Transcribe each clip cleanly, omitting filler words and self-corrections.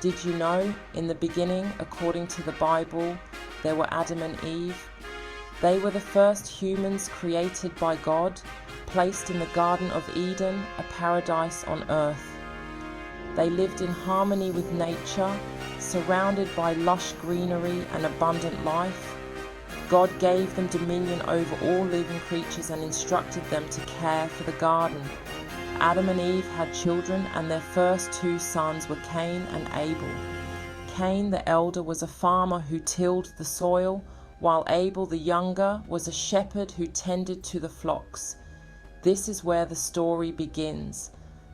Did you know, in the beginning, according to the Bible, there were Adam and Eve? They were the first humans created by God, placed in the Garden of Eden, a paradise on earth. They lived in harmony with nature, surrounded by lush greenery and abundant life. God gave them dominion over all living creatures and instructed them to care for the garden. Adam and Eve had children, and their first two sons were Cain and Abel. Cain, the elder, was a farmer who tilled the soil, while Abel, the younger, was a shepherd who tended to the flocks. This is where the story begins.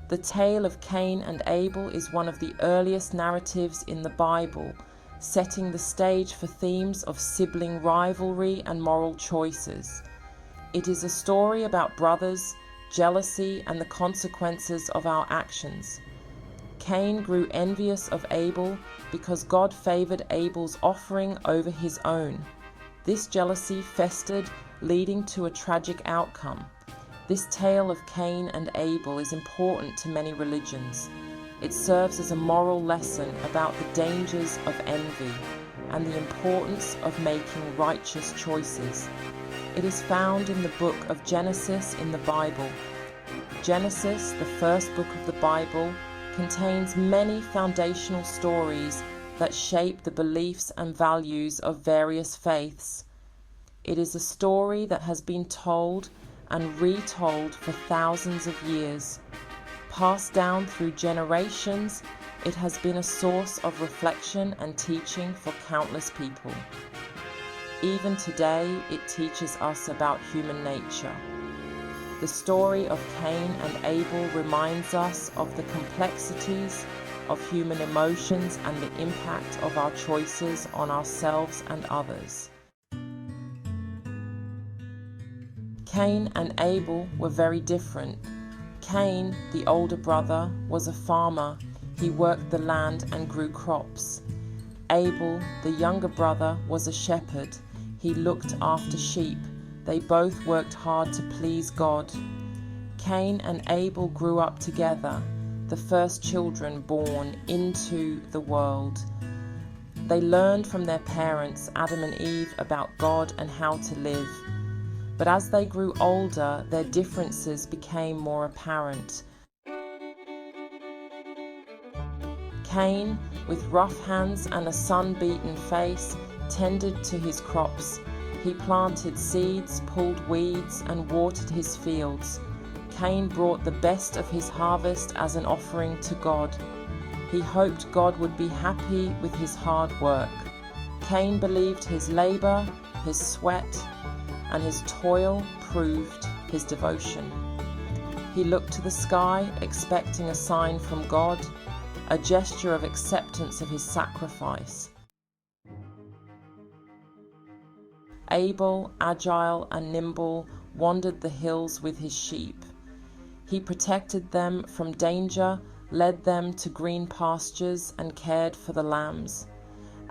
The tale of Cain and Abel is one of the earliest narratives in the Bible, setting the stage for themes of sibling rivalry and moral choices. It is a story about brothers, jealousy, and the consequences of our actions. Cain grew envious of Abel because God favored Abel's offering over his own. This jealousy festered, leading to a tragic outcome. This tale of Cain and Abel is important to many religions. It serves as a moral lesson about the dangers of envy and the importance of making righteous choices. It is found in the book of Genesis in the Bible. Genesis, the first book of the Bible, contains many foundational stories that shape the beliefs and values of various faiths. It is a story that has been told and retold for thousands of years. Passed down through generations, it has been a source of reflection and teaching for countless people. Even today, it teaches us about human nature. The story of Cain and Abel reminds us of the complexities of human emotions and the impact of our choices on ourselves and others. Cain and Abel were very different. Cain, the older brother, was a farmer. He worked the land and grew crops. Abel, the younger brother, was a shepherd. He looked after sheep. They both worked hard to please God. Cain and Abel grew up together, the first children born into the world. They learned from their parents, Adam and Eve, about God and how to live. But as they grew older, their differences became more apparent. Cain, with rough hands and a sun-beaten face, tended to his crops. He planted seeds, pulled weeds, and watered his fields. Cain brought the best of his harvest as an offering to God. He hoped God would be happy with his hard work. Cain believed his labor, his sweat, and his toil proved his devotion. He looked to the sky, expecting a sign from God, a gesture of acceptance of his sacrifice. Abel, agile and nimble, wandered the hills with his sheep. He protected them from danger, led them to green pastures, and cared for the lambs.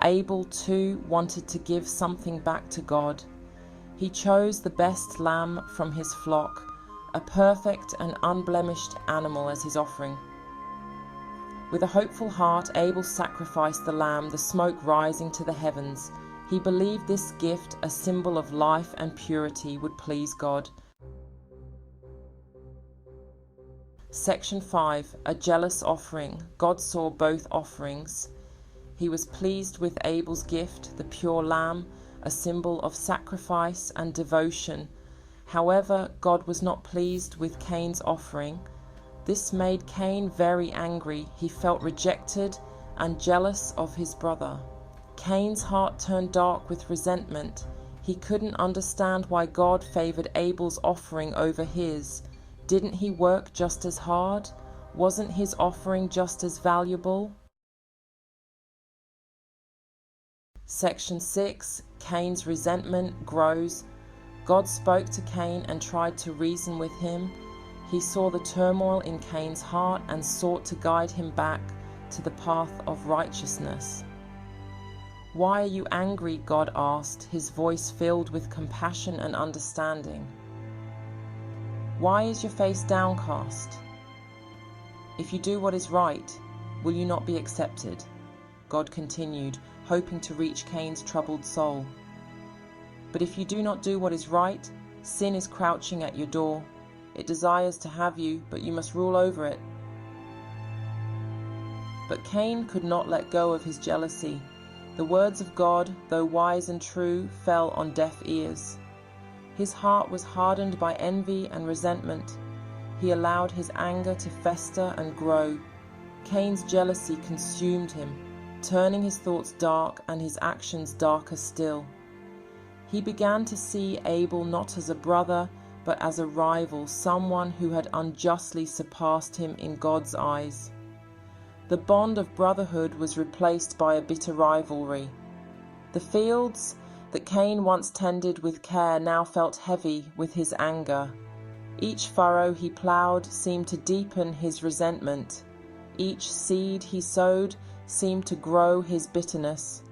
Abel, too, wanted to give something back to God. He chose the best lamb from his flock, a perfect and unblemished animal as his offering. With a hopeful heart, Abel sacrificed the lamb, the smoke rising to the heavens. He believed this gift, a symbol of life and purity, would please God. Section 5. A jealous offering. God saw both offerings. He was pleased with Abel's gift, the pure lamb, a symbol of sacrifice and devotion. However, God was not pleased with Cain's offering. This made Cain very angry. He felt rejected and jealous of his brother. Cain's heart turned dark with resentment. He couldn't understand why God favored Abel's offering over his. Didn't he work just as hard? Wasn't his offering just as valuable? Section 6. Cain's resentment grows. God spoke to Cain and tried to reason with him. He saw the turmoil in Cain's heart and sought to guide him back to the path of righteousness. "Why are you angry?" God asked, his voice filled with compassion and understanding. "Why is your face downcast? If you do what is right, will you not be accepted? God continued, hoping to reach Cain's troubled soul. But if you do not do what is right, sin is crouching at your door. It desires to have you, but you must rule over it. But Cain could not let go of his jealousy. The words of God, though wise and true, fell on deaf ears. His heart was hardened by envy and resentment. He allowed his anger to fester and grow. Cain's jealousy consumed him, turning his thoughts dark and his actions darker still. He began to see Abel not as a brother, but as a rival, someone who had unjustly surpassed him in God's eyes. The bond of brotherhood was replaced by a bitter rivalry. The fields that Cain once tended with care now felt heavy with his anger. Each furrow he ploughed seemed to deepen his resentment. Each seed he sowed seemed to grow his bitterness.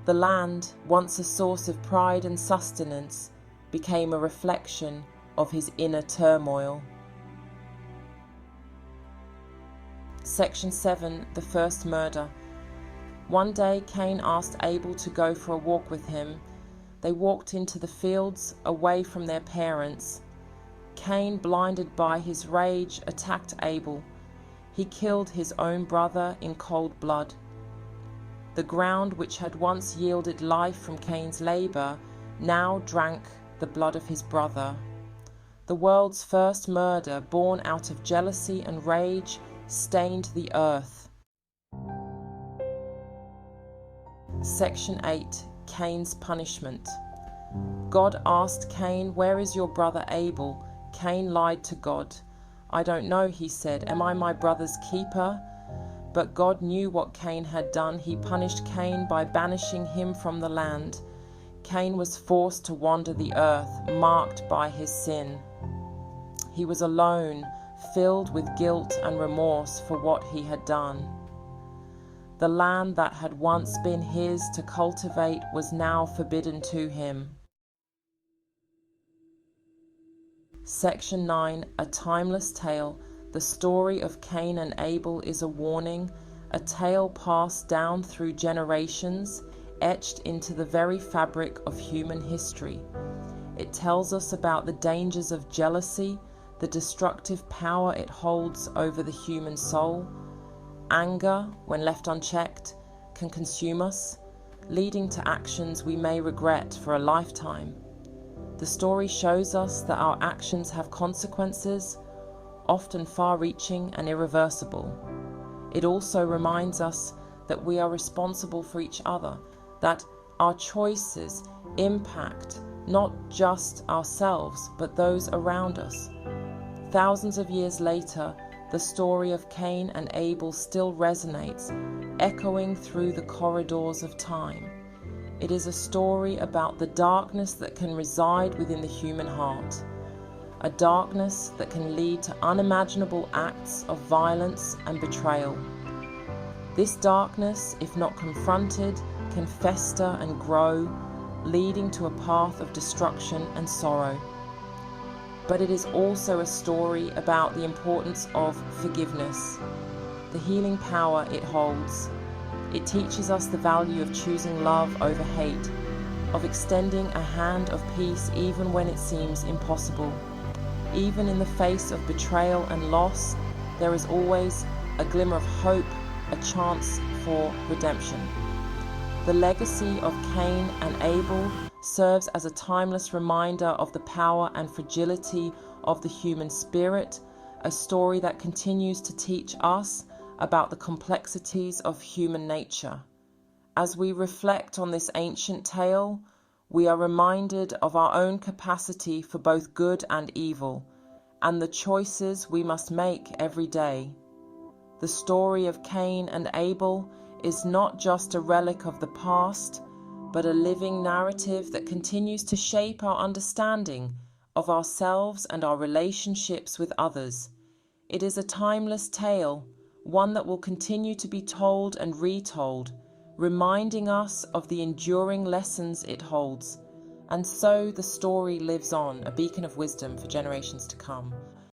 The land, once a source of pride and sustenance, became a reflection of his inner turmoil. Section 7. The First Murder. One day Cain asked Abel to go for a walk with him. They walked into the fields, away from their parents. Cain, blinded by his rage, attacked Abel. He killed his own brother in cold blood. The ground, which had once yielded life from Cain's labor, now drank the blood of his brother. The world's first murder, born out of jealousy and rage, stained the earth. Section 8. Cain's punishment. God asked Cain, "Where is your brother Abel?" Cain lied to God. "I don't know," he said. "Am I my brother's keeper?" But God knew what Cain had done. He punished Cain by banishing him from the land. Cain was forced to wander the earth, marked by his sin. He was alone, filled with guilt and remorse for what he had done. The land that had once been his to cultivate was now forbidden to him. Section 9. A timeless tale. The story of Cain and Abel is a warning, a tale passed down through generations, etched into the very fabric of human history. It tells us about the dangers of jealousy, the destructive power it holds over the human soul. Anger, when left unchecked, can consume us, leading to actions we may regret for a lifetime. The story shows us that our actions have consequences, often far-reaching and irreversible. It also reminds us that we are responsible for each other, that our choices impact not just ourselves, but those around us. Thousands of years later, the story of Cain and Abel still resonates, echoing through the corridors of time. It is a story about the darkness that can reside within the human heart, a darkness that can lead to unimaginable acts of violence and betrayal. This darkness, if not confronted, can fester and grow, leading to a path of destruction and sorrow. But it is also a story about the importance of forgiveness, the healing power it holds. It teaches us the value of choosing love over hate, of extending a hand of peace even when it seems impossible. Even in the face of betrayal and loss, there is always a glimmer of hope, a chance for redemption. The legacy of Cain and Abel serves as a timeless reminder of the power and fragility of the human spirit, a story that continues to teach us about the complexities of human nature. As we reflect on this ancient tale, we are reminded of our own capacity for both good and evil, and the choices we must make every day. The story of Cain and Abel is not just a relic of the past, but a living narrative that continues to shape our understanding of ourselves and our relationships with others. It is a timeless tale, one that will continue to be told and retold, reminding us of the enduring lessons it holds. And so the story lives on, a beacon of wisdom for generations to come.